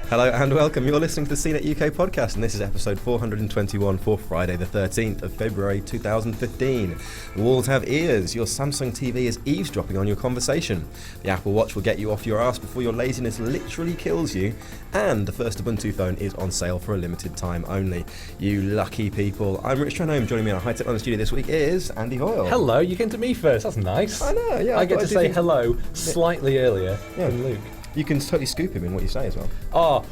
Hello and welcome. You're listening to the CNET UK Podcast, and this is episode 421 for Friday the 13th of February 2015. Walls have ears. Your Samsung TV is eavesdropping on your conversation. The Apple Watch will get you off your ass before your laziness literally kills you. And the first Ubuntu phone is on sale for a limited time only. You lucky people. I'm Rich Tranome. Joining me in our high-tech London studio this week is Andy Hoyle. Hello, you came to me first. That's nice. I know, yeah. I get to say hello slightly earlier than Luke. You can totally scoop him in what you say as well. Oh,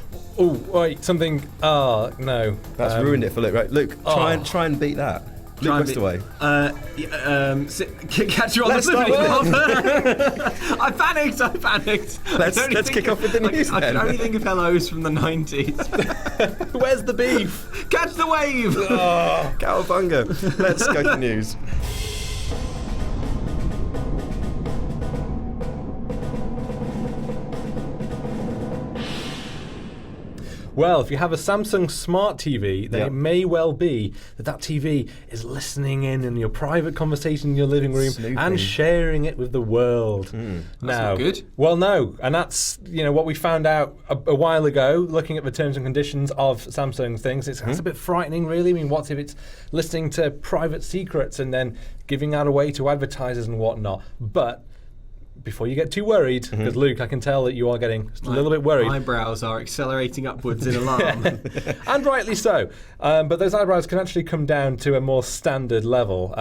wait, something. No. That's ruined it for Luke, right? Luke, try and beat that. Luke Westaway. Catch you on the flippity. I panicked. Let's kick off with the news I then. can only think of hellos from the 90s. Where's the beef? Catch the wave. Cowabunga. Let's go to the news. Well, if you have a Samsung Smart TV, then it may well be that TV is listening in your private conversation in your living room and sharing it with the world. That's not good. Well, no, and that's what we found out a while ago, looking at the terms and conditions of Samsung things. It's a bit frightening, really. I mean, what if it's listening to private secrets and then giving that away to advertisers and whatnot? But before you get too worried, because Luke, I can tell that you are getting a little bit worried. My eyebrows are accelerating upwards in alarm. And rightly so. But those eyebrows can actually come down to a more standard level.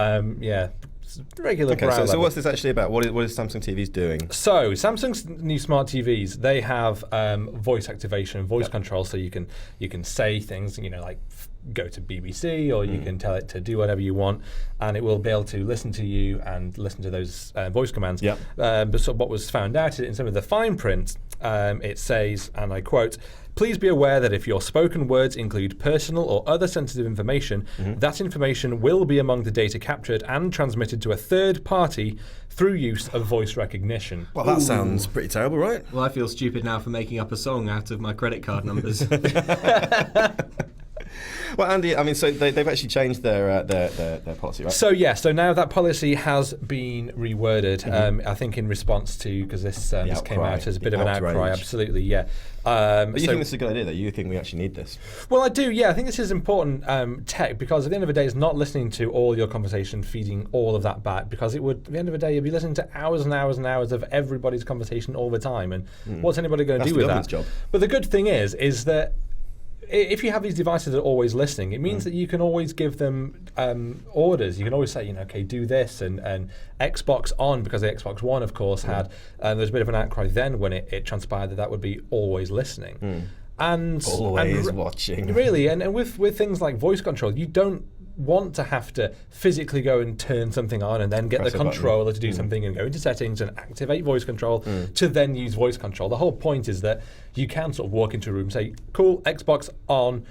Regular brow level. So what's this actually about? What is Samsung TVs doing? So Samsung's new smart TVs, they have voice activation, voice control, so you can say things, like go to BBC, or you can tell it to do whatever you want, and it will be able to listen to you and listen to those voice commands. But so what was found out in some of the fine print, it says, and I quote, "Please be aware that if your spoken words include personal or other sensitive information, that information will be among the data captured and transmitted to a third party through use of voice recognition." Well, that sounds pretty terrible, right? Well, I feel stupid now for making up a song out of my credit card numbers. Well, Andy, I mean, so they've actually changed their policy, right? So now that policy has been reworded, I think in response to, because this came out as a bit of an outcry, absolutely, yeah. But you think this is a good idea, though? You think we actually need this? Well, I do, yeah. I think this is important tech, because at the end of the day, it's not listening to all your conversation, feeding all of that back, because it would, at the end of the day, you'd be listening to hours and hours and hours of everybody's conversation all the time, and what's anybody going to do with that? Job. But the good thing is that if you have these devices that are always listening, it means that you can always give them orders. You can always say, okay, do this, and Xbox on, because the Xbox One, of course, had, there's a bit of an outcry then when it transpired that would be always listening. And always watching. Really, and with things like voice control, you don't want to have to physically go and turn something on and then get the controller to do something and go into settings and activate voice control to then use voice control. The whole point is that you can sort of walk into a room, say, cool, Xbox on,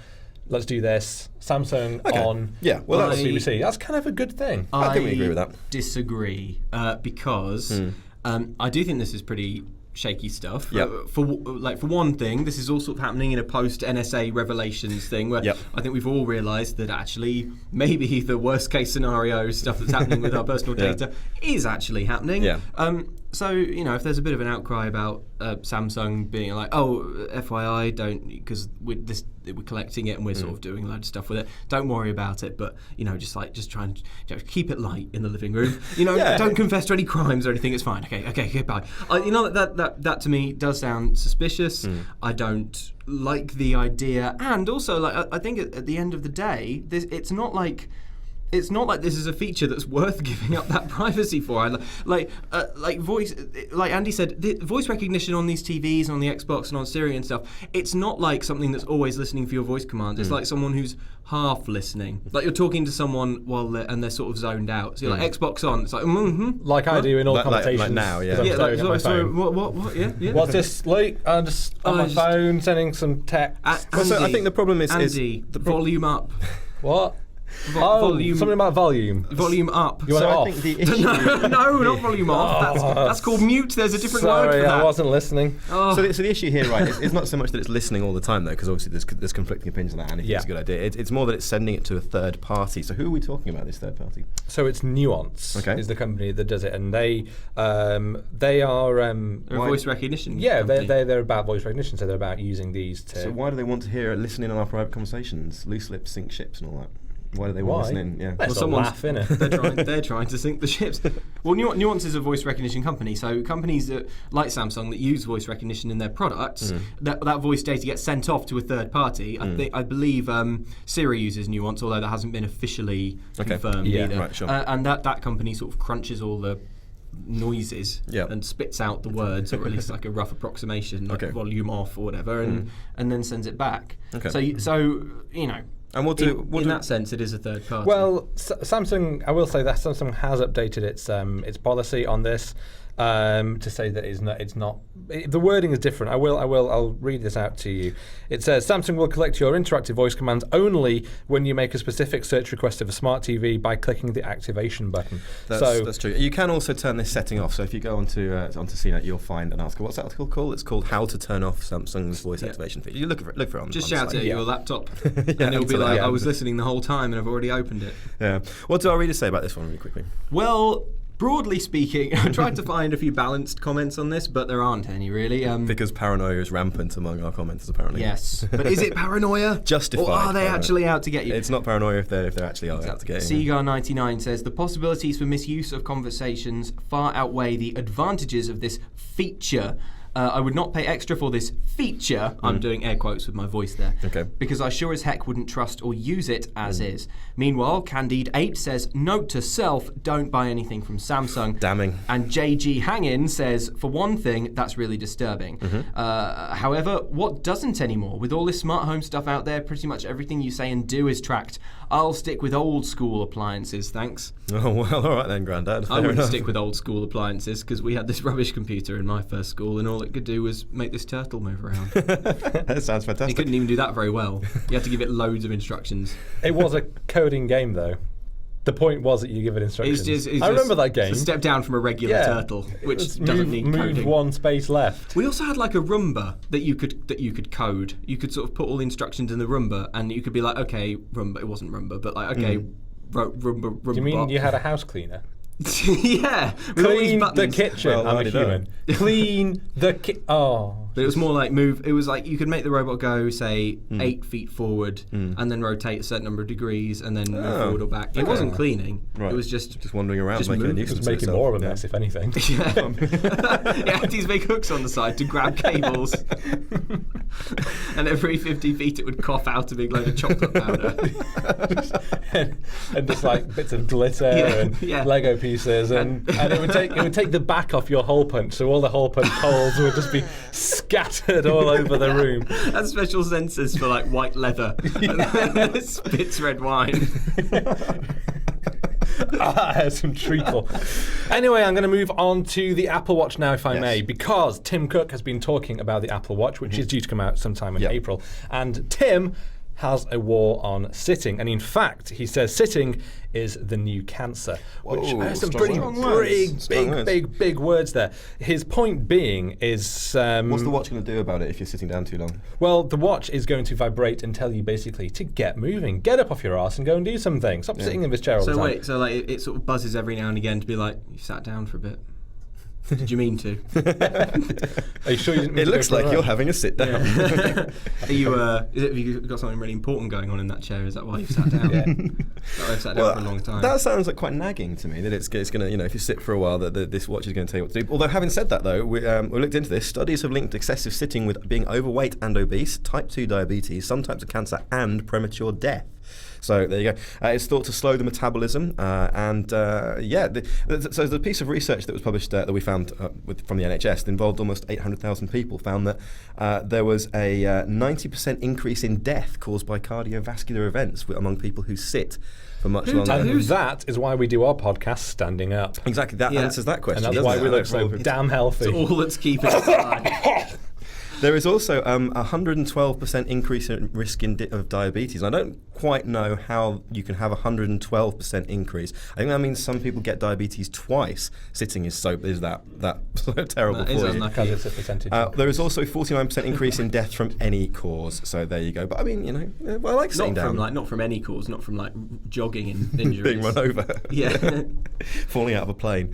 let's do this, Samsung on, that's BBC. That's kind of a good thing. I think we agree with that. Disagree, because I do think this is pretty shaky stuff. For one thing, this is all sort of happening in a post-NSA revelations thing where I think we've all realised that actually maybe the worst case scenario stuff that's happening with our personal data is actually happening. So, if there's a bit of an outcry about Samsung being like, oh, FYI, don't, because we're collecting it and we're sort of doing a load of stuff with it. Don't worry about it, but just try and keep it light in the living room. Don't confess to any crimes or anything. It's fine. Okay, bye. That to me does sound suspicious. I don't like the idea, and also I think at the end of the day, it's not like this is a feature that's worth giving up that privacy for. Like voice, like Andy said, the voice recognition on these TVs and on the Xbox and on Siri and stuff, it's not like something that's always listening for your voice commands. It's like someone who's half listening. Like you're talking to someone while they're sort of zoned out. So you're like, Xbox on. It's like, like I do in all conversations. Like now, yeah. Sorry, what? Yeah. What's this, Luke? I'm just on my phone sending some text. I think the problem is Andy, the volume up. What? Volume. Something about volume. Volume up. You want So it I off? think the issue. No, not volume off. That's called mute. There's a different word Sorry, for that. I wasn't listening. So the issue here, right, is not so much that it's listening all the time, though, because obviously there's conflicting opinions on that, and it's a good idea. It's more that it's sending it to a third party. So who are we talking about, this third party? So it's Nuance is the company that does it, and they are They're a voice recognition. Yeah, company. they're about voice recognition, so they're about using these to. So why do they want to hear listening on our private conversations, loose lips, sink ships, and all that? Why do they want to listen in? Yeah. Well, someone's laugh, innit? They're trying to sink the ships. Well, Nuance is a voice recognition company, so companies that, like Samsung, that use voice recognition in their products, that voice data gets sent off to a third party. I believe Siri uses Nuance, although that hasn't been officially confirmed either. Right, sure. And that company sort of crunches all the noises and spits out the words, or at least like a rough approximation, like volume off or whatever, and then sends it back. Okay. So you know. And in that sense, it is a third party. Well, Samsung, I will say that Samsung has updated its policy on this to say that it's not. The wording is different. I'll read this out to you. It says Samsung will collect your interactive voice commands only when you make a specific search request of a smart TV by clicking the activation button. That's true. You can also turn this setting off. So if you go onto CNET, you'll find an article. What's that article called? It's called "How to Turn Off Samsung's Voice Activation Feature." You look for it on. Just on shout the it at your laptop, and it'll be like, "I was listening the whole time, and I've already opened it." Yeah. What do our readers say about this one, really quickly? Well, broadly speaking, I tried to find a few balanced comments on this, but there aren't any really. Because paranoia is rampant among our commenters, apparently. Yes, but is it paranoia? Justified. Or are they actually out to get you? It's not paranoia if they actually are out to get you. Seagar99 says the possibilities for misuse of conversations far outweigh the advantages of this feature. I would not pay extra for this feature. I'm doing air quotes with my voice there. Okay. Because I sure as heck wouldn't trust or use it as is. Meanwhile, Candide8 says, note to self, don't buy anything from Samsung. Damning. And JG Hangin says, for one thing, that's really disturbing. However, what doesn't anymore? With all this smart home stuff out there, pretty much everything you say and do is tracked. I'll stick with old school appliances, thanks. Oh, well, all right then, Grandad. I wouldn't stick with old school appliances because we had this rubbish computer in my first school and all it could do was make this turtle move around. That sounds fantastic. He couldn't even do that very well. You had to give it loads of instructions. It was a coding game, though. The point was that you give it instructions. I remember that game. It's a step down from a regular turtle, which doesn't need coding. Move one space left. We also had like a Roomba that you could code. You could sort of put all the instructions in the Roomba, and you could be like, okay, Roomba. It wasn't Roomba, but like, okay, Roomba. Do you mean you had a house cleaner? Yeah. Clean the kitchen. Well, I'm a human. Clean the kitchen. Oh. But it was more like move. It was like you could make the robot go, say, 8 feet forward, and then rotate a certain number of degrees, and then move forward or back. It wasn't cleaning. Right. It was just wandering around, just making a move. nuisance. It was making more of a mess, if anything. Yeah. It had these big hooks on the side to grab cables, and every 50 feet it would cough out a big load of chocolate powder, and just like bits of glitter and Lego pieces, and it would take the back off your hole punch, so all the hole punch holes would just be scattered all over the room. That's special sensors for like white leather. And spits red wine. I had some treacle. Anyway, I'm going to move on to the Apple Watch now, if I may, because Tim Cook has been talking about the Apple Watch, which is due to come out sometime in April. And Tim has a war on sitting. And in fact, he says sitting is the new cancer, which has some pretty big words there. His point being is... what's the watch going to do about it if you're sitting down too long? Well, the watch is going to vibrate and tell you basically to get moving. Get up off your arse and go and do something. Stop sitting in this chair all the time. So wait, so like it sort of buzzes every now and again to be like, you sat down for a bit. Did you mean to? Are you sure you didn't mean It looks like you're having a sit down. Are you? Have you got something really important going on in that chair? Is that why you've sat down? I've sat down for a long time. That sounds like quite nagging to me. That it's going to, if you sit for a while, that this watch is going to tell you what to do. Although having said that, though, we looked into this. Studies have linked excessive sitting with being overweight and obese, type 2 diabetes, some types of cancer, and premature death. So there you go. It's thought to slow the metabolism, so the piece of research that was published that we found from the NHS that involved almost 800,000 people found that there was a 90% increase in death caused by cardiovascular events among people who sit for much longer. And that is why we do our podcast standing up. Exactly, that answers that question. And that's why we look so damn healthy. It's all that's keeping us alive. There is also a 112% increase in risk of diabetes. I don't quite know how you can have a 112% increase. I think that means some people get diabetes twice. Sitting is that so terrible that for is you. Because it's a percentage. There is also 49% increase in death from any cause. So there you go. But I mean, I like sitting down. Not from any cause, not from jogging and injuries. Being run over. Yeah. Falling out of a plane.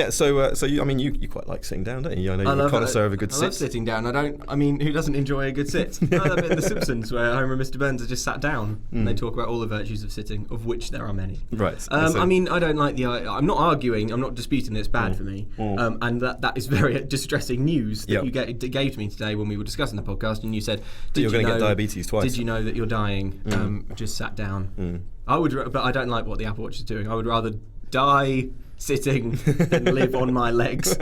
So you quite like sitting down, don't you? I know you're a connoisseur of a good sit. I love sitting down. Who doesn't enjoy a good sit? That bit in The Simpsons where Homer and Mr. Burns are just sat down and they talk about all the virtues of sitting, of which there are many. Right. I don't like I'm not arguing, I'm not disputing that it's bad for me. And that is very distressing news that you gave to me today when we were discussing the podcast, and you said, you're going to get diabetes twice. Did you know that you're dying? Just sat down. But I don't like what the Apple Watch is doing. I would rather die sitting than live on my legs.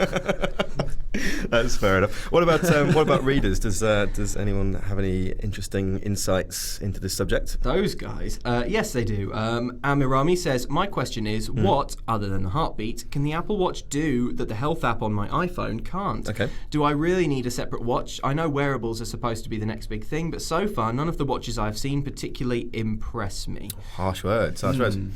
That's fair enough. What about readers? Does anyone have any interesting insights into this subject? Those guys, yes, they do. Amirami says, my question is, what, other than the heartbeat, can the Apple Watch do that the health app on my iPhone can't? Okay. Do I really need a separate watch? I know wearables are supposed to be the next big thing, but so far, none of the watches I've seen particularly impress me. Harsh words.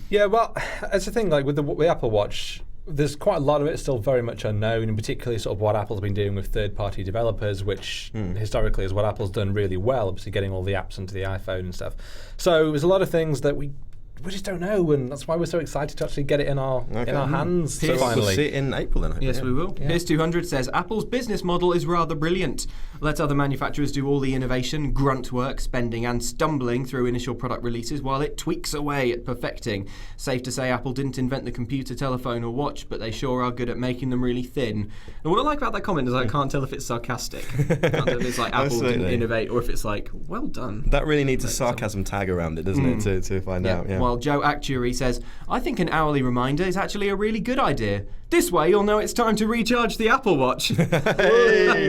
Yeah, well, it's the thing, like with the Apple Watch, there's quite a lot of it still very much unknown, and particularly sort of what Apple's been doing with third-party developers, which historically is what Apple's done really well, obviously getting all the apps into the iPhone and stuff. So there's a lot of things that we just don't know, and that's why we're so excited to actually get it in our hands. So finally. we'll see it in April then. Yes, we will. Yeah. Here's 200 says, Apple's business model is rather brilliant. Let other manufacturers do all the innovation, grunt work, spending and stumbling through initial product releases while it tweaks away at perfecting. Safe to say Apple didn't invent the computer, telephone or watch, but they sure are good at making them really thin. And what I like about that comment is I can't tell if it's sarcastic. I can't tell if it's like Apple didn't innovate or if it's like, well done. That really needs a sarcasm tag around it, doesn't it, to find out. Yeah. While Joe Actuary says, I think an hourly reminder is actually a really good idea. This way you'll know it's time to recharge the Apple Watch. Hey,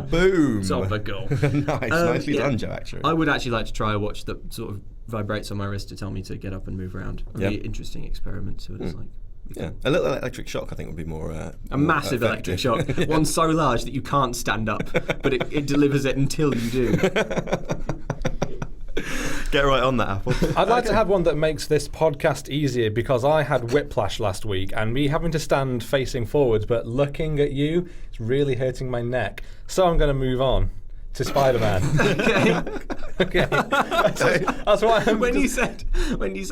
boom. Topical. Nicely done, Joe Actuary. I would actually like to try a watch that sort of vibrates on my wrist to tell me to get up and move around. It'd be an interesting experiment. So it's like... Yeah, a little electric shock I think would be more a massive electric shock, one so large that you can't stand up, but it delivers it until you do. Get right on that, Apple. I'd like to have one that makes this podcast easier, because I had whiplash last week, and me having to stand facing forwards but looking at you is really hurting my neck. So I'm going to move on to SpiderMan. Okay. That's why when you said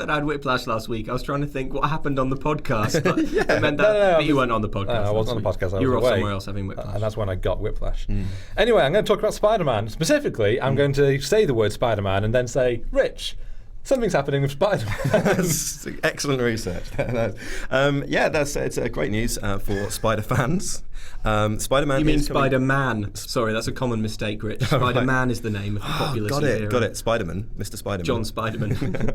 I had whiplash last week, I was trying to think what happened on the podcast. But it meant that you weren't on the podcast. I wasn't on the podcast. You were off somewhere else having whiplash. And that's when I got whiplash. Anyway, I'm going to talk about Spider-Man. Specifically, I'm going to say the word Spider-Man and then say, Rich, something's happening with Spider-Man. Excellent research. It's great news for Spider fans. Spider-Man. You mean Spider-Man? Sorry, that's a common mistake, Rich. Spider-Man is the name of the popular superhero. Got it. Spider-Man, Mr. Spider-Man. John Spider-Man.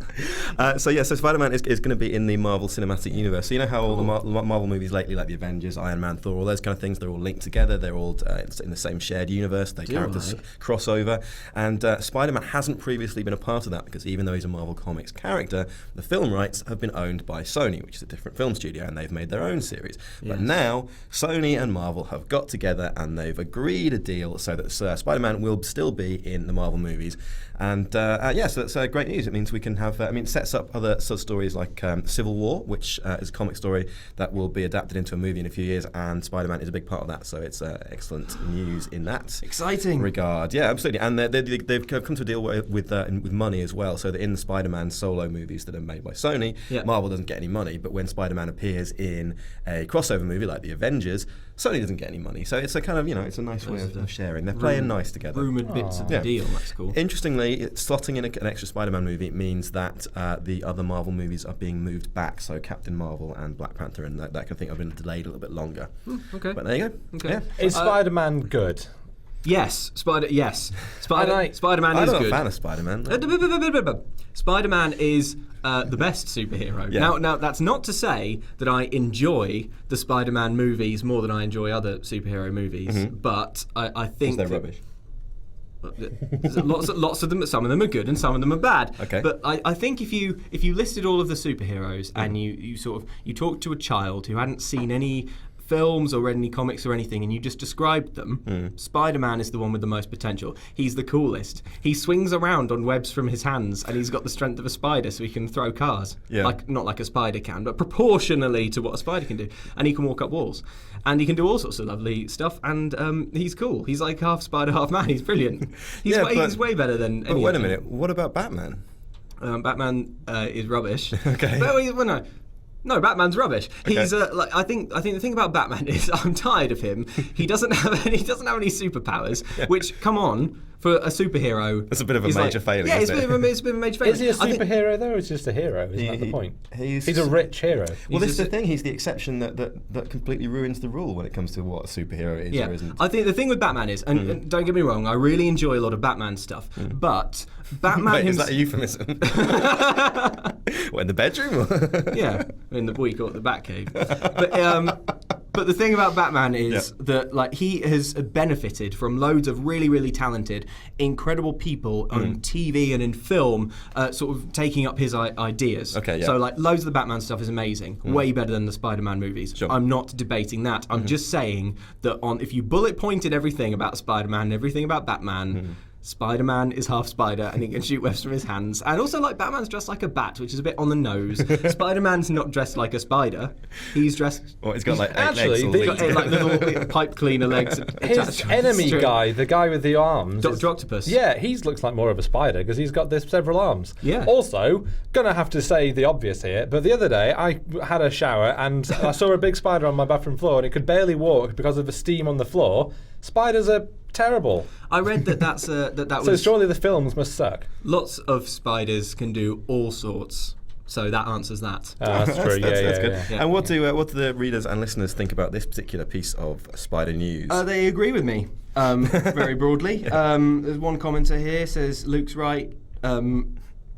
So Spider-Man is going to be in the Marvel Cinematic Universe. So you know how all the Marvel movies lately, like the Avengers, Iron Man, Thor, all those kind of things, they're all linked together. They're all in the same shared universe. Their characters cross over. And Spider-Man hasn't previously been a part of that, because even though he's a Marvel Comics character, the film rights have been owned by Sony, which is a different film studio, and they've made their own series. But now Sony and Marvel have got together and they've agreed a deal so that Spider-Man will still be in the Marvel movies. And so that's great news. It means we can have, it sets up other sort of stories like Civil War, which is a comic story that will be adapted into a movie in a few years, and Spider-Man is a big part of that. So it's excellent news in that exciting regard. Yeah, absolutely. And they've come to a deal with money as well, so that in the Spider-Man solo movies that are made by Sony, Marvel doesn't get any money, but when Spider-Man appears in a crossover movie like the Avengers, Sony doesn't get any money. So it's a kind of, it's a nice way of sharing. They're playing nice together. Rumoured bits of the deal, that's cool. Interestingly, slotting in an extra Spider-Man movie means that the other Marvel movies are being moved back. So Captain Marvel and Black Panther and that kind of thing have been delayed a little bit longer. Okay. But there you go. Okay. Yeah. Is Spider-Man good? Yes. Spider-Man is good. I'm not a fan of Spider-Man. Spider-Man is the best superhero. Yeah. Now, that's not to say that I enjoy the Spider-Man movies more than I enjoy other superhero movies, but I think they're rubbish. Lots of them, some of them are good and some of them are bad. Okay. But I think if you listed all of the superheroes and you talked to a child who hadn't seen any films or read any comics or anything, and you just described them, Spider-Man is the one with the most potential. He's the coolest. He swings around on webs from his hands, and he's got the strength of a spider, so he can throw cars. Yeah. Not like a spider can, but proportionally to what a spider can do. And he can walk up walls. And he can do all sorts of lovely stuff, and he's cool. He's like half spider, half man. He's brilliant. He's way better than any. But wait a minute, what about Batman? Batman is rubbish. Okay. But, no, Batman's rubbish. Okay. He's I think the thing about Batman is I'm tired of him. He doesn't have any superpowers. Yeah. Which, come on, for a superhero, that's a bit of a major failure. Yeah, it's a bit of a major failure. Is he a superhero though, or is he just a hero? Isn't that the point? He's a rich hero. Well, this is the thing. He's the exception that completely ruins the rule when it comes to what a superhero is or isn't. I think the thing with Batman is, and don't get me wrong, I really enjoy a lot of Batman stuff, but Batman Wait, is that a euphemism? What, in the bedroom? Yeah, in we call it the Batcave. But the thing about Batman is that he has benefited from loads of really, really talented, incredible people on TV and in film, sort of taking up his ideas. Okay, yeah. So loads of the Batman stuff is amazing, way better than the Spider-Man movies. Sure. I'm not debating that. I'm just saying that if you bullet pointed everything about Spider-Man and everything about Batman. Spider-Man is half spider and he can shoot webs from his hands. And also, Batman's dressed like a bat, which is a bit on the nose. Spider-Man's not dressed like a spider. He's dressed... Well, he's got 8 legs. He's got little pipe cleaner legs. His enemy guy, the guy with the arms... Dr. Octopus. Yeah, he looks like more of a spider because he's got several arms. Yeah. Also, gonna have to say the obvious here, but the other day I had a shower and I saw a big spider on my bathroom floor and it could barely walk because of the steam on the floor. Spiders are terrible. I read that So surely the films must suck. Lots of spiders can do all sorts. So that answers that. That's true. That's good. Yeah. And what do the readers and listeners think about this particular piece of spider news? They agree with me very broadly. There's one commenter here says Luke's right.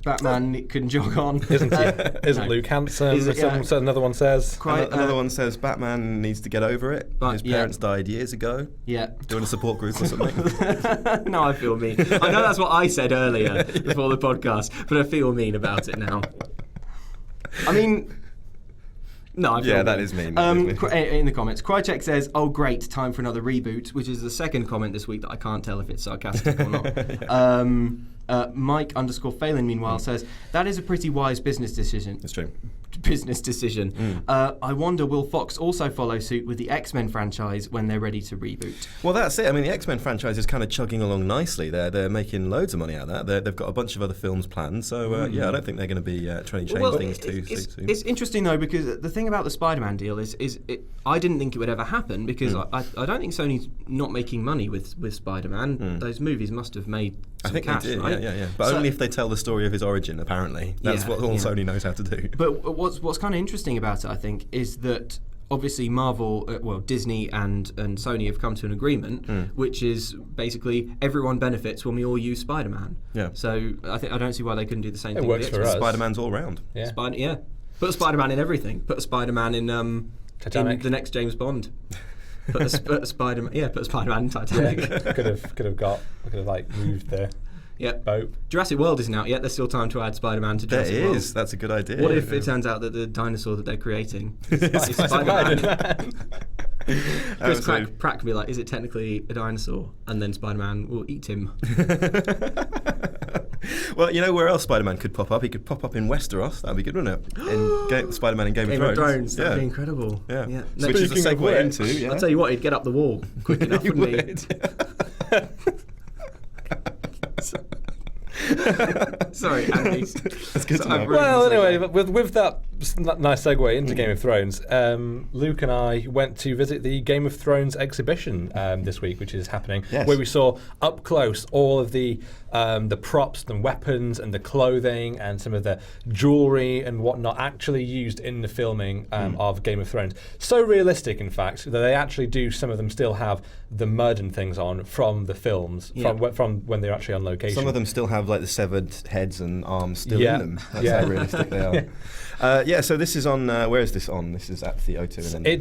Batman can jog on. Isn't he? Isn't Luke handsome? Another one says. Another one says Batman needs to get over it. His parents died years ago. Yeah. Doing a support group or something. No, I feel mean. I know that's what I said earlier before the podcast, but I feel mean about it now. I mean... No, I feel mean. That is mean. In the comments, Krychek says, "Oh, great, time for another reboot," which is the second comment this week that I can't tell if it's sarcastic or not. Mike _Phelan, meanwhile, says, "That is a pretty wise business decision." That's true. Business decision. I wonder, will Fox also follow suit with the X-Men franchise when they're ready to reboot? Well, that's it. I mean, the X-Men franchise is kind of chugging along nicely. They're making loads of money out of that. They've got a bunch of other films planned. So, I don't think they're going to be trying to change things too soon. It's interesting, though, because the thing about the Spider-Man deal is I didn't think it would ever happen because I don't think Sony's not making money with Spider-Man. Those movies must have made some cash, they did, right? yeah. But only if they tell the story of his origin, apparently. That's what all Sony knows how to do. But what's kind of interesting about it, I think, is that obviously Marvel, Disney and Sony have come to an agreement, which is basically everyone benefits when we all use Spider-Man. Yeah. So I don't see why they couldn't do the same thing. It works for us. Spider-Man's all round. Yeah. Put a Spider-Man in everything. Put a Spider-Man in the next James Bond. Put a Spider-Man. Yeah, put a Spider-Man in Titanic. Yeah, could have moved the boat. Jurassic World isn't out yet. There's still time to add Spider-Man to Jurassic World. There is. That's a good idea. What if it turns out that the dinosaur that they're creating is Spider-Man? Chris Pratt can be like, is it technically a dinosaur? And then Spider-Man will eat him. Well, you know where else Spider-Man could pop up? He could pop up in Westeros. That'd be good, wouldn't it? In Spider-Man in Game of Thrones. That'd be incredible. Yeah. No, which is a segue into. I'll tell you what, he'd get up the wall quick enough for me. Sorry, Andy. That's good to know. Well, anyway, with that nice segue into Game of Thrones, Luke and I went to visit the Game of Thrones exhibition this week, which is happening, where we saw up close all of the props and weapons and the clothing and some of the jewelry and whatnot actually used in the filming of Game of Thrones. So realistic, in fact, that they actually do, some of them still have the mud and things on from the films, from when they're actually on location. Some of them still have like the severed heads and arms still in them. That's how realistic they are. So this is on. Where is this on? This is at the O2. And then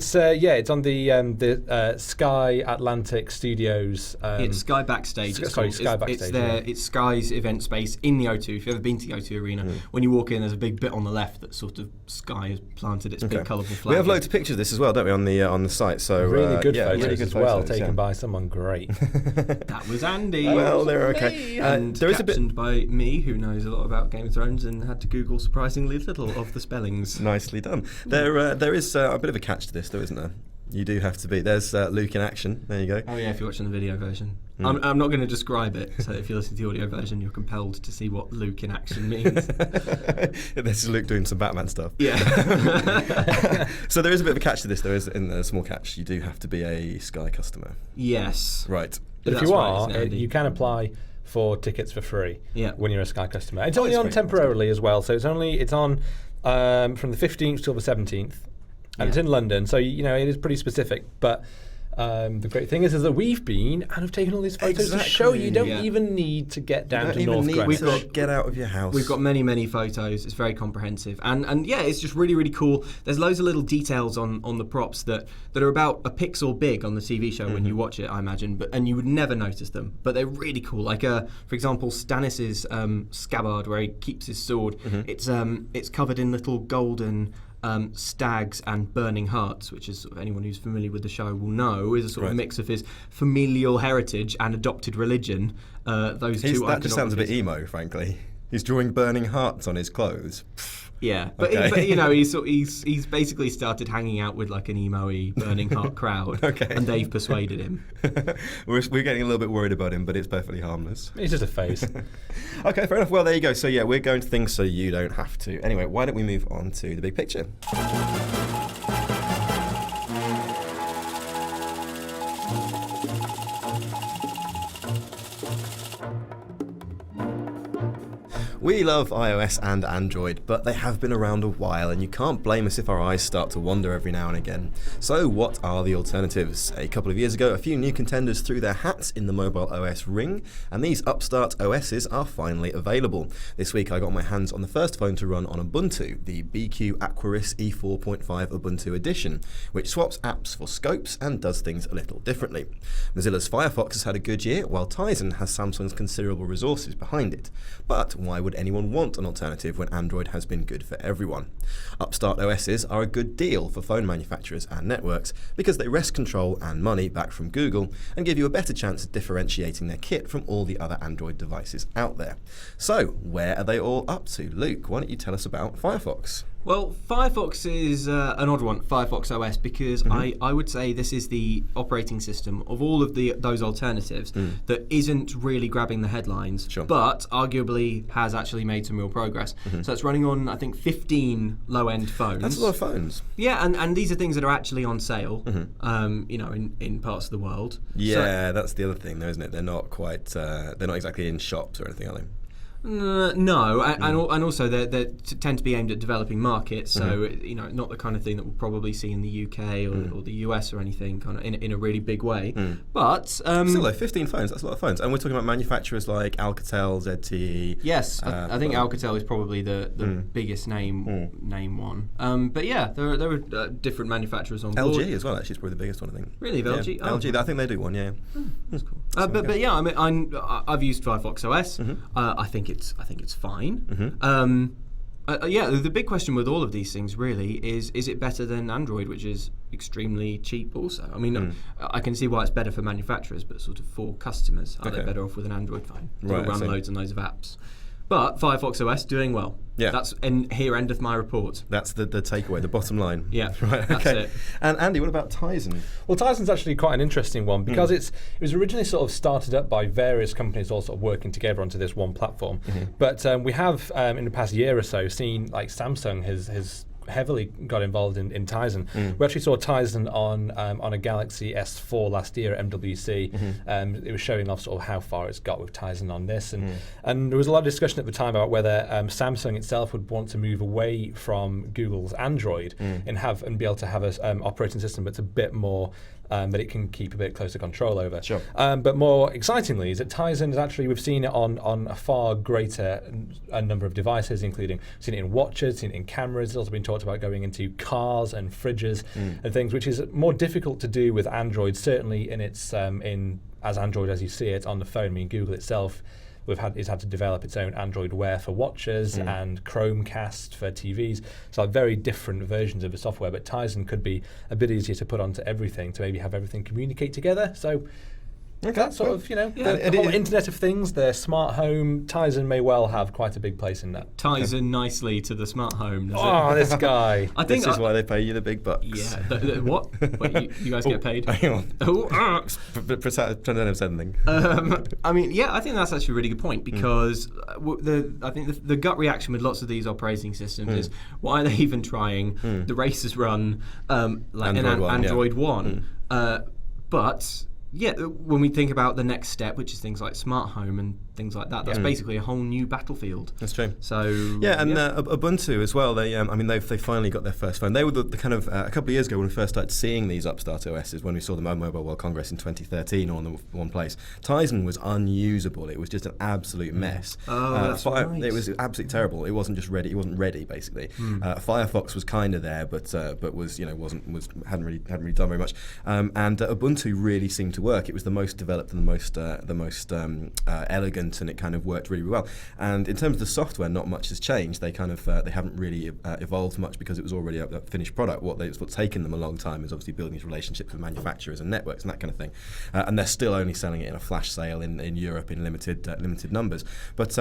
it's on the Sky Atlantic Studios. It's Sky Backstage. Sky Backstage. It's Sky's event space in the O2. If you've ever been to the O2 Arena, when you walk in, there's a big bit on the left that sort of Sky has planted its big colourful flag. We have loads of pictures of this as well, don't we, on the site? So really good photos really good as well, photos, taken by someone great. That was Andy. Well, they're okay. And there is captioned by me, who knows a lot about Game of Thrones and had to Google surprisingly little of the spellings. Nicely done. There is a bit of a catch to this, though, isn't there? You do have to be. There's Luke in action. There you go. Oh yeah, if you're watching the video version. I'm not going to describe it, so if you're listening to the audio version, you're compelled to see what Luke in action means. This is Luke doing some Batman stuff. Yeah. So there is a bit of a catch to this, though, in a small catch. You do have to be a Sky customer. Yes. Right. But if you are, you can apply for tickets for free when you're a Sky customer. It's only on temporarily as well, so it's on from the 15th till the 17th. And it's in London, so it is pretty specific. But the great thing is that we've been and have taken all these photos to show you don't even need to get down to North Greenwich. Get out of your house. We've got many, many photos. It's very comprehensive. And it's just really, really cool. There's loads of little details on the props that are about a pixel big on the TV show when you watch it, I imagine, and you would never notice them. But they're really cool. Like, for example, Stannis's scabbard, where he keeps his sword, it's covered in little golden stags and burning hearts, which is sort of anyone who's familiar with the show will know is a sort of mix of his familial heritage and adopted religion. That just sounds a bit emo, frankly. He's drawing burning hearts on his clothes. Yeah, but he's basically started hanging out with like an emo-y burning heart crowd, and they've persuaded him. We're getting a little bit worried about him, but it's perfectly harmless. He's just a face. Okay, fair enough. Well, there you go. So we're going to things so you don't have to. Anyway, why don't we move on to the big picture? We love iOS and Android, but they have been around a while, and you can't blame us if our eyes start to wander every now and again. So what are the alternatives? A couple of years ago, a few new contenders threw their hats in the mobile OS ring, and these upstart OSs are finally available. This week I got my hands on the first phone to run on Ubuntu, the BQ Aquaris E4.5 Ubuntu edition, which swaps apps for scopes and does things a little differently. Mozilla's Firefox has had a good year, while Tizen has Samsung's considerable resources behind it. But why would anyone want an alternative when Android has been good for everyone? Upstart OSs are a good deal for phone manufacturers and networks because they wrest control and money back from Google and give you a better chance of differentiating their kit from all the other Android devices out there. So, where are they all up to? Luke, why don't you tell us about Firefox? Well, Firefox is an odd one, Firefox OS, because I would say this is the operating system of all of those alternatives that isn't really grabbing the headlines, but arguably has actually made some real progress. So it's running on, I think, 15 low-end phones. That's a lot of phones. Yeah, and these are things that are actually on sale, in parts of the world. Yeah, that's the other thing, though, isn't it? They're not quite, they're not exactly in shops or anything, are they? No, and also they tend to be aimed at developing markets, so not the kind of thing that we'll probably see in the UK or the US or anything kind of in a really big way. But still, though, 15 phones, that's a lot of phones, and we're talking about manufacturers like Alcatel, ZTE. Yes, I think Alcatel is probably the biggest name one. But yeah, there are different manufacturers on board. LG as well, actually, is probably the biggest one, I think. Really, LG? Yeah, LG, I think they do one. Yeah. That's cool. But yeah, I mean, I've used Firefox OS. I think it's fine. The big question with all of these things really is it better than Android, which is extremely cheap also? I mean, I can see why it's better for manufacturers, but sort of for customers, are they better off with an Android phone? They'll run loads and loads of apps. But Firefox OS doing well. Yeah. That's end of my report. That's the takeaway, the bottom line. Yeah, right. That's it. And Andy, what about Tizen? Well, Tizen's actually quite an interesting one because it was originally sort of started up by various companies all sort of working together onto this one platform. But we have in the past year or so seen like Samsung has heavily got involved in Tizen. We actually saw Tizen on a Galaxy S4 last year at MWC. It was showing off sort of how far it's got with Tizen on this, and there was a lot of discussion at the time about whether Samsung itself would want to move away from Google's Android and be able to have an operating system that's a bit more but it can keep a bit closer control over. Sure. But more excitingly is that Tizen is actually, we've seen it on a far greater number of devices, including seen it in watches, seen it in cameras. It's also been talked about going into cars and fridges and things, which is more difficult to do with Android, certainly in its as Android as you see it on the phone. I mean, Google itself it's had to develop its own Android Wear for watches and Chromecast for TVs. So very different versions of the software, but Tizen could be a bit easier to put onto everything, to maybe have everything communicate together. So that sort of, the whole Internet of Things, the smart home, Tizen may well have quite a big place in that. Ties in nicely to the smart home, does it? This guy. I think this is why they pay you the big bucks. Yeah. What? You guys get paid? Hang on. Pretend I never said anything. I think that's actually a really good point, because I think the gut reaction with lots of these operating systems is, why are they even trying? The race is run Android One. But when we think about the next step, which is things like smart home and things like that, that's basically a whole new battlefield. That's true. So Ubuntu as well. They finally got their first phone. They were the kind of a couple of years ago when we first started seeing these upstart OSs, when we saw them at Mobile World Congress in 2013 on the one place. Tizen was unusable. It was just an absolute mess. That's right. It was absolutely terrible. It wasn't just ready. It wasn't ready basically. Firefox was kind of there, but hadn't really done very much. And Ubuntu really seemed to work. It was the most developed and the most elegant, and it kind of worked really well. And in terms of the software, not much has changed. They they haven't really evolved much, because it was already a finished product. What's taken them a long time is obviously building these relationships with manufacturers and networks and that kind of thing. And they're still only selling it in a flash sale in Europe in limited numbers. But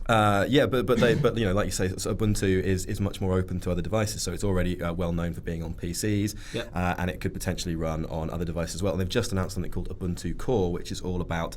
like you say, so Ubuntu is much more open to other devices, so it's already well known for being on PCs, and it could potentially run on other devices as well. And they've just announced something called Ubuntu Core, which is all about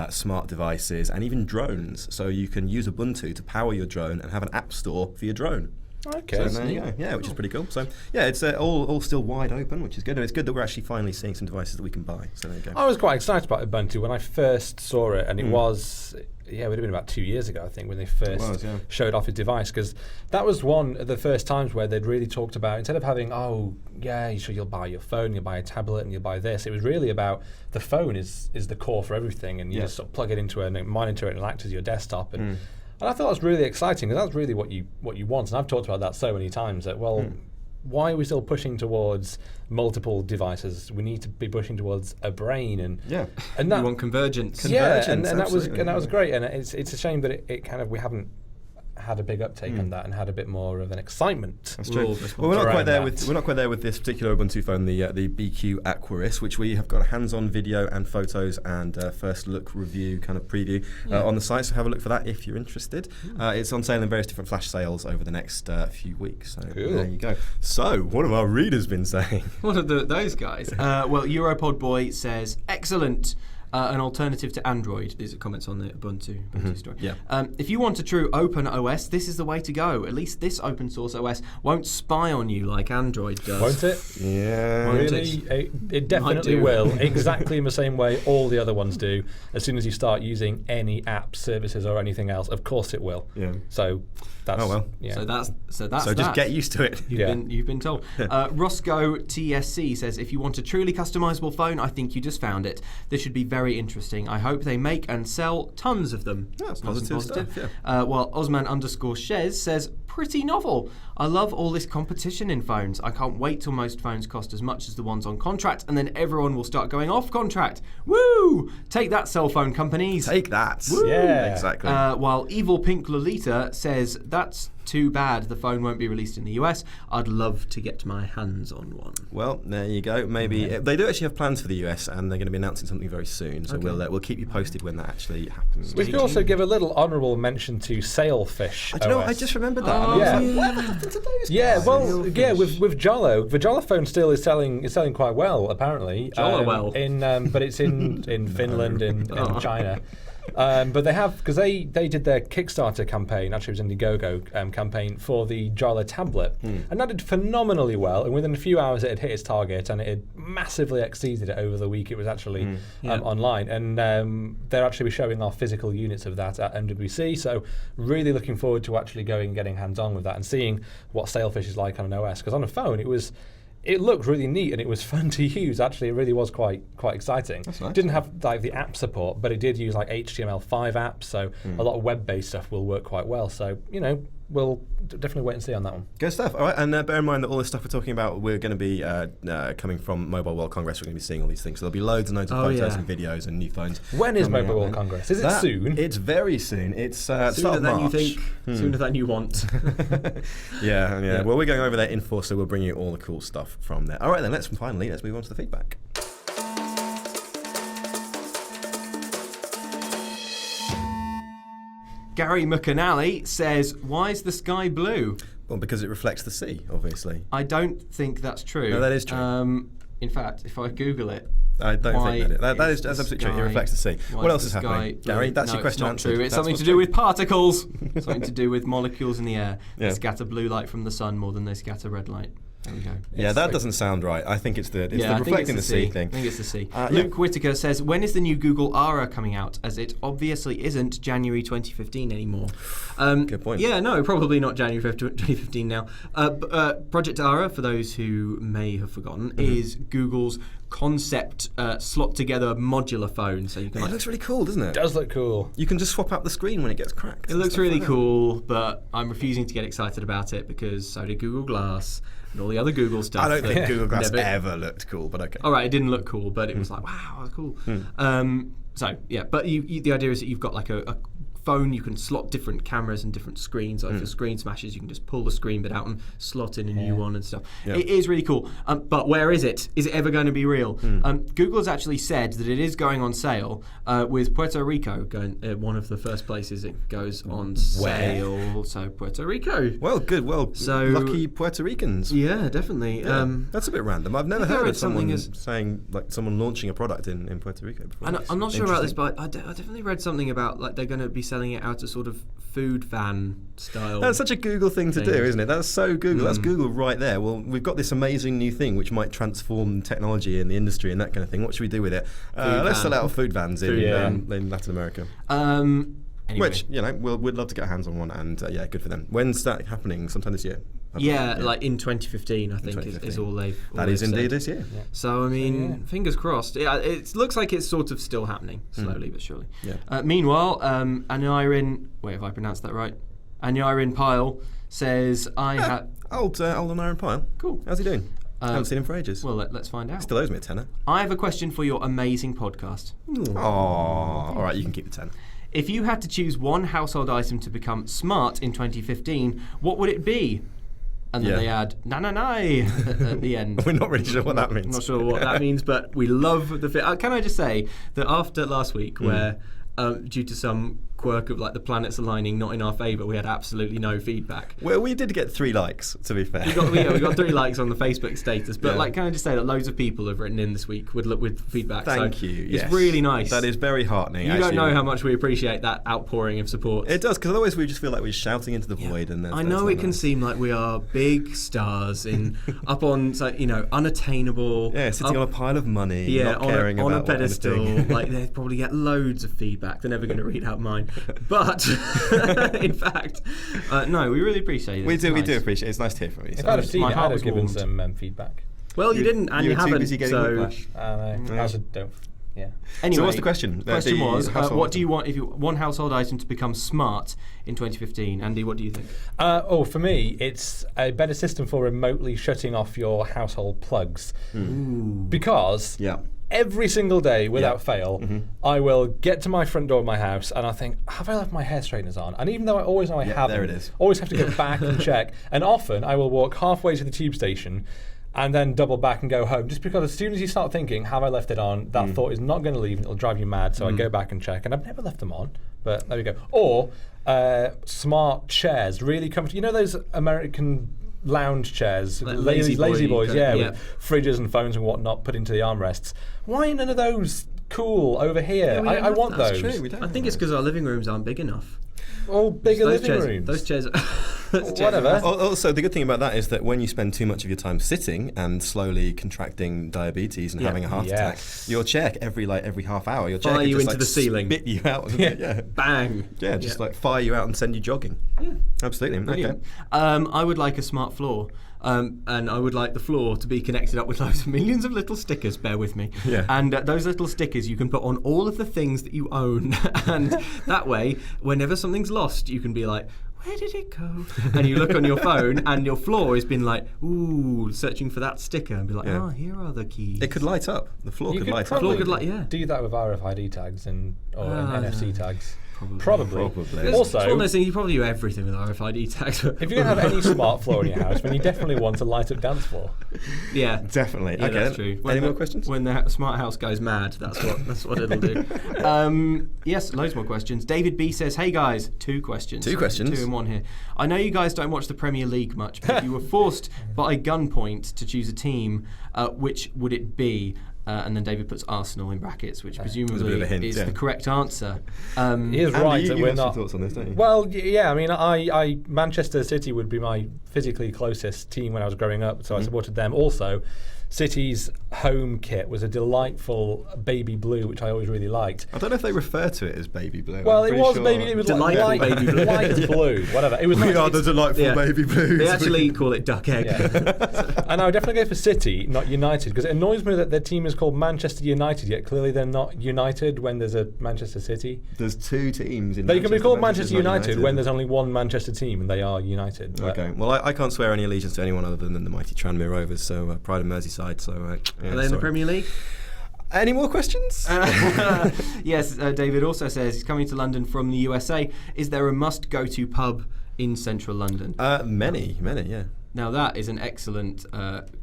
smart devices and even drones. So you can use Ubuntu to power your drone and have an app store for your drone. Okay. So there you go. Yeah, which is pretty cool. So it's all still wide open, which is good. And it's good that we're actually finally seeing some devices that we can buy. So there you go. I was quite excited about Ubuntu when I first saw it, and it was. It would have been about 2 years ago, I think, when they first showed off his device, because that was one of the first times where they'd really talked about, instead of having, you'll buy your phone, you'll buy a tablet, and you'll buy this, it was really about the phone is the core for everything, and you just sort of plug it into a monitor, and it'll act as your desktop. And I thought that was really exciting, because that's really what you want. And I've talked about that so many times, that, why are we still pushing towards multiple devices? We need to be pushing towards a brain, and we want convergence. And that was great. And it's a shame that it kind of, we haven't had a big uptake on that and had a bit more of an excitement. That's true. Well, we're not quite there with this particular Ubuntu phone, the BQ Aquaris, which we have got a hands-on video and photos and first look review kind of preview on the site. So have a look for that if you're interested. It's on sale in various different flash sales over the next few weeks. So there you go. So what have our readers been saying? What are those guys? Well, Europod Boy says, excellent. An alternative to Android. These are comments on the Ubuntu story. If you want a true open OS, this is the way to go. At least this open source OS won't spy on you like Android does. Won't it? Yeah. Really? It definitely will. Exactly in the same way all the other ones do. As soon as you start using any app, services, or anything else, of course it will. Yeah. So that's... Oh, well. Yeah. So just get used to it. You've been told. Roscoe TSC says, if you want a truly customizable phone, I think you just found it. This should be very interesting. I hope they make and sell tons of them. Yeah, that's positive stuff. Yeah. While Osman_Shez says, pretty novel. I love all this competition in phones. I can't wait till most phones cost as much as the ones on contract, and then everyone will start going off contract. Woo! Take that, cell phone companies. Take that. Woo! Yeah. Exactly. While Evil Pink Lolita says, that's too bad the phone won't be released in the US. I'd love to get my hands on one. Well, there you go. Maybe they do actually have plans for the US, and they're going to be announcing something very soon. So we'll keep you posted when that actually happens. We could also give a little honourable mention to Sailfish. Do you know what? I just remembered that. What happened to those? Yeah, with Jollo. The Jollo phone still is selling quite well, apparently. But it's in Finland, in China. But they have, because they did their Kickstarter campaign, actually it was Indiegogo campaign for the Jala tablet, and that did phenomenally well, and within a few hours it had hit its target, and it had massively exceeded it over the week it was actually online, and they're actually showing off physical units of that at MWC, so really looking forward to actually going and getting hands-on with that and seeing what Sailfish is like on an OS, because on a phone it it looked really neat and it was fun to use. Actually, it really was quite exciting. That's nice. Didn't have like the app support, but it did use like HTML5 apps, so a lot of web-based stuff will work quite well. So, we'll definitely wait and see on that one. Good stuff. All right, and bear in mind that all this stuff we're talking about, we're going to be coming from Mobile World Congress. We're going to be seeing all these things. So there'll be loads and loads of photos and videos and new phones. When is Mobile World Congress? Is it soon? It's very soon. It's sooner start of than March. you think, sooner than you want. Yeah. Well, we're going over there in force, so we'll bring you all the cool stuff from there. All right, then let's move on to the feedback. Gary McAnally says, why is the sky blue? Well, because it reflects the sea, obviously. I don't think that's true. No, that is true. In fact, if I Google it, I don't think that's absolutely true. It reflects the sea. What else is happening? Gary, that's your question answered. True. It's something to do with particles. Something to do with molecules in the air. They scatter blue light from the sun more than they scatter red light. There we go. Yeah, that doesn't sound right. I think it's the reflecting the sea thing. I think it's the sea. Luke Whitaker says, when is the new Google Ara coming out? As it obviously isn't January 2015 anymore. Good point. Yeah, no, probably not January 2015 now. Project Ara, for those who may have forgotten, is Google's concept slot together modular phone. So you can. It looks really cool, doesn't it? It does look cool. You can just swap out the screen when it gets cracked. It looks really cool, but I'm refusing to get excited about it because so did Google Glass and all the other Google stuff. I don't think Google Glass ever looked cool, but okay. All right, it didn't look cool, but it was like, wow, that's cool. But the idea is that you've got like a phone, you can slot different cameras and different screens. So if your screen smashes, you can just pull the screen bit out and slot in a new one and stuff. Yeah. It is really cool. But where is it? Is it ever going to be real? Google has actually said that it is going on sale with Puerto Rico going one of the first places it goes on sale. So Puerto Rico. Well, good. Well, so lucky Puerto Ricans. Yeah, definitely. Yeah. That's a bit random. I've never heard of someone saying like someone launching a product in Puerto Rico before. I'm not sure about this, but I definitely read something about like they're going to be selling it out as sort of food van style. That's such a Google thing to do, isn't it? That's so Google. That's Google right there. Well, we've got this amazing new thing which might transform technology in the industry and that kind of thing. What should we do with it? Let's sell out food vans in Latin America. Anyway. Which, we'd love to get our hands on one, and good for them. When's that happening? Sometime this year? Like in 2015, I think is all they've That is indeed said. this year. Yeah. So, I mean, fingers crossed. It looks like it's sort of still happening, slowly but surely. Yeah. Meanwhile, Anirin, wait, have I pronounced that right? Anirin Pyle says, Old Anirin Pyle. Cool. How's he doing? I haven't seen him for ages. Well, let's find out. Still owes me a tenner. I have a question for your amazing podcast. All right, you can keep the tenner. If you had to choose one household item to become smart in 2015, what would it be? And then they add at the end. We're not really sure what that means. I'm not sure what that means, but we love the fit. Can I just say that after last week, where due to some quirk of like the planets aligning not in our favour, we had absolutely no feedback. Well, we did get 3 likes, to be fair. We got 3 likes on the Facebook status, but can I just say that loads of people have written in this week with feedback. Thank you. It's really nice. That is very heartening. You don't know how much we appreciate that outpouring of support. It does, because otherwise we just feel like we're shouting into the void. And I know it can seem like we are big stars up on unattainable. Yeah, sitting on a pile of money. not caring on about a pedestal. Like they probably get loads of feedback. They're never going to read out mine, but. In fact, no, we really appreciate it. We do appreciate it. It's nice to hear from you. If I'd have seen it, I'd have given some feedback. Well, you didn't, and you haven't. Too busy getting whiplash. I don't. Yeah. Anyway, so what's the question? The question was, what do you want if you one household item to become smart in 2015? Andy, what do you think? For me, it's a better system for remotely shutting off your household plugs. Because every single day, without fail, I will get to my front door of my house and I think, have I left my hair straighteners on? And even though I always know I haven't, there it is. Always have to go back and check. And often I will walk halfway to the tube station and then double back and go home. Just because as soon as you start thinking, have I left it on, that thought is not going to leave and it'll drive you mad. So I go back and check. And I've never left them on, but there we go. Or smart chairs, really comfortable. You know those American lounge chairs, like lazy boys, with fridges and phones and whatnot put into the armrests. Why ain't none of those cool over here? I want those. True, we don't I think it's because our living rooms aren't big enough. All bigger living rooms. Those chairs. Whatever. Also, the good thing about that is that when you spend too much of your time sitting and slowly contracting diabetes and having a heart attack, your chair every half hour, your chair fire can you just into the ceiling, spit you out, bang, just like fire you out and send you jogging. Absolutely. Brilliant. I would like a smart floor. and I would like the floor to be connected up with loads of millions of little stickers, bear with me. Yeah. And those little stickers you can put on all of the things that you own. And that way, whenever something's lost, you can be like, where did it go? And you look on your phone and your floor has been like, ooh, searching for that sticker and be like, here are the keys. It could light up. The floor could light up. Floor could light, yeah. Do that with RFID tags or NFC tags. Probably. Also, it's one of those things, you probably do everything with RFID tags. If you don't have any smart floor in your house, then you definitely want a light up dance floor. Yeah. Definitely. Yeah, okay. That's true. Any more questions? When the smart house goes mad, that's what it'll do. Yes, loads more questions. David B says, hey guys, 2 questions. 2 questions. 2 in 1 here. I know you guys don't watch the Premier League much, but if you were forced by gunpoint to choose a team, which would it be? And then David puts Arsenal in brackets, which presumably is the correct answer. He is right that we're not. Some thoughts on this, don't you? Well, yeah. I mean, I Manchester City would be my physically closest team when I was growing up, so I supported them. Also, City's home kit was a delightful baby blue, which I always really liked. I don't know if they refer to it as baby blue. Well, it was baby. It was delightful like baby blue. light blue, whatever. It was. We are the delightful baby blues. They actually call it duck egg. Yeah. And I would definitely go for City, not United, because it annoys me that their team is called Manchester United, yet clearly they're not United when there's a Manchester City. There's 2 teams in They can be called Manchester Manchester's United when there's only one Manchester team, and they are United. Okay. Well, I can't swear any allegiance to anyone other than the mighty Tranmere Rovers, so Pride of Merseyside. So are they in the Premier League? Any more questions? Yes, David also says he's coming to London from the USA. Is there a must-go-to pub in central London? Many, yeah. Now that is an excellent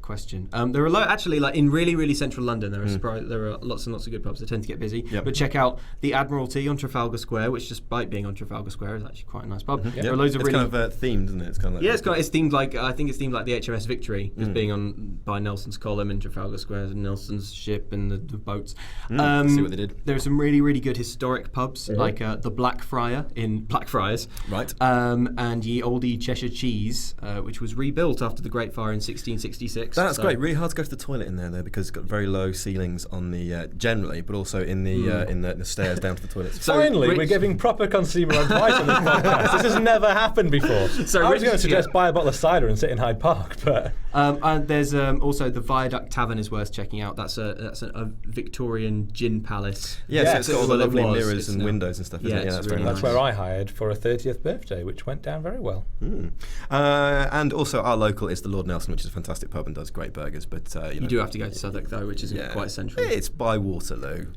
question. There are actually, like in really, really central London, there are lots and lots of good pubs. They tend to get busy. Yep. But check out the Admiralty on Trafalgar Square, which despite being on Trafalgar Square is actually quite a nice pub. Mm-hmm. There are loads of it's really kind of themed, isn't it? It's kind of like it's themed like I think it's themed like the HMS Victory, just being on by Nelson's column in Trafalgar Square, and Nelson's ship and the boats. See what they did. There are some really, really good historic pubs like the Blackfriar in Blackfriars, right? And Ye Olde Cheshire Cheese, which was rebuilt after the Great Fire in 1666. That's great. Really hard to go to the toilet in there though, because it's got very low ceilings on the generally, but also in the stairs down to the toilets. So finally, we're giving proper consumer advice on this podcast. This has never happened before. So I was going to suggest buy a bottle of cider and sit in Hyde Park, but and there's also the Viaduct Tavern is worth checking out. That's a Victorian gin palace. Yeah, so it's got all the lovely mirrors and now windows and stuff. Isn't it? Yeah, that's very nice. That's where I hired for a 30th birthday, which went down very well. And also our local is the Lord Nelson, which is a fantastic pub and does great burgers. But you do have to go to Southwark though, which isn't quite central. It's by Waterloo.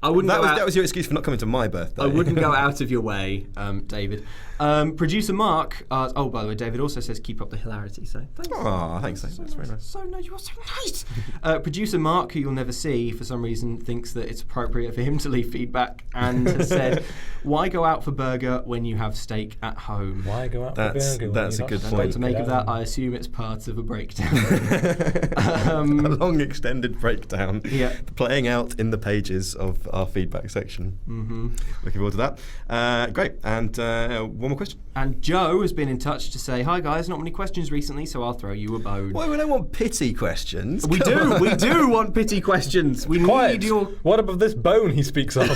That was your excuse for not coming to my birthday. I wouldn't go out of your way, David. Producer Mark. By the way, David also says keep up the hilarity. So thanks. Oh, thanks. That's very nice. So no, you are so nice. Producer Mark, who you'll never see for some reason, thinks that it's appropriate for him to leave feedback and has said, "Why go out for burger when you have steak at home?" Why go out for burger? That's a good point. To make of that, I assume it's part of a breakdown. A long extended breakdown. Yeah, playing out in the pages of our feedback section. Looking forward to that. Great. And one more question. And Joe has been in touch to say, hi guys, not many questions recently, so I'll throw you a bone. Well, we don't want pity questions. We do want pity questions. We need your... What about this bone he speaks of?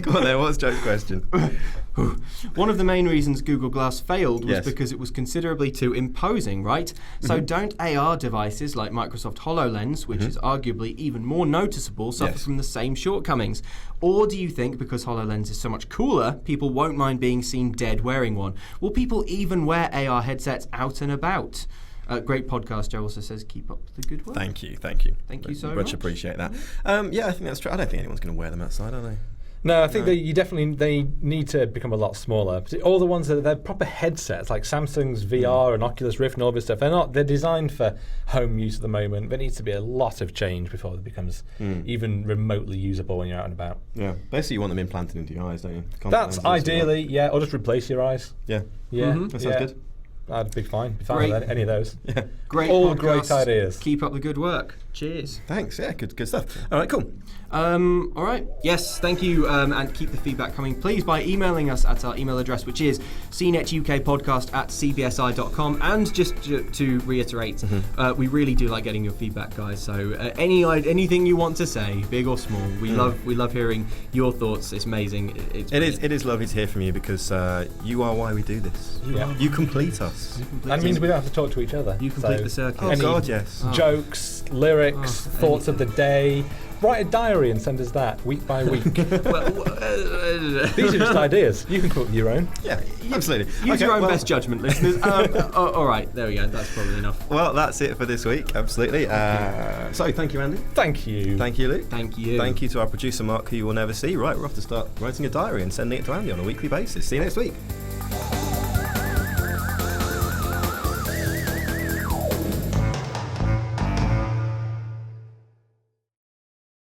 Come on there, what's Joe's question? One of the main reasons Google Glass failed was because it was considerably too imposing, right? So don't AR devices like Microsoft HoloLens, which is arguably even more noticeable, suffer from the same shortcomings? Or do you think because HoloLens is so much cooler, people won't mind being seen dead wearing one? Will people even wear AR headsets out and about? Great podcast. Joe also says, keep up the good work. Thank you. Thank you so much. Much appreciate that. Yeah, I think that's true. I don't think anyone's going to wear them outside, are they? No, I think they need to become a lot smaller. All the ones that they're proper headsets, like Samsung's VR and Oculus Rift and all this stuff, they're designed for home use at the moment. There needs to be a lot of change before it becomes even remotely usable when you're out and about. Yeah, basically you want them implanted into your eyes, don't you? That's ideally, or just replace your eyes. Yeah. That sounds good. I'd be fine with any of those. Yeah. Great all podcast. great ideas. Keep up the good work. Cheers. Thanks. Yeah, good stuff. All right, cool. All right. Yes, thank you. And keep the feedback coming, please, by emailing us at our email address, which is cnetukpodcast@cbsi.com. And just to reiterate, we really do like getting your feedback, guys. So anything you want to say, big or small, we love hearing your thoughts. It's amazing. It is lovely to hear from you, because you are why we do this. You complete us. That means we don't have to talk to each other. You complete the circuit. Oh God, yes. Jokes, lyrics, thoughts of the day. Write a diary and send us that week by week. These are just ideas. You can put your own. Yeah, absolutely. Use your own best judgment, listeners. All right, there we go. That's probably enough. Well, that's it for this week. Absolutely. So, thank you, Andy. Thank you. Thank you, Luke. Thank you. Thank you to our producer, Mark, who you will never see. Right, we're off to start writing a diary and sending it to Andy on a weekly basis. See you next week.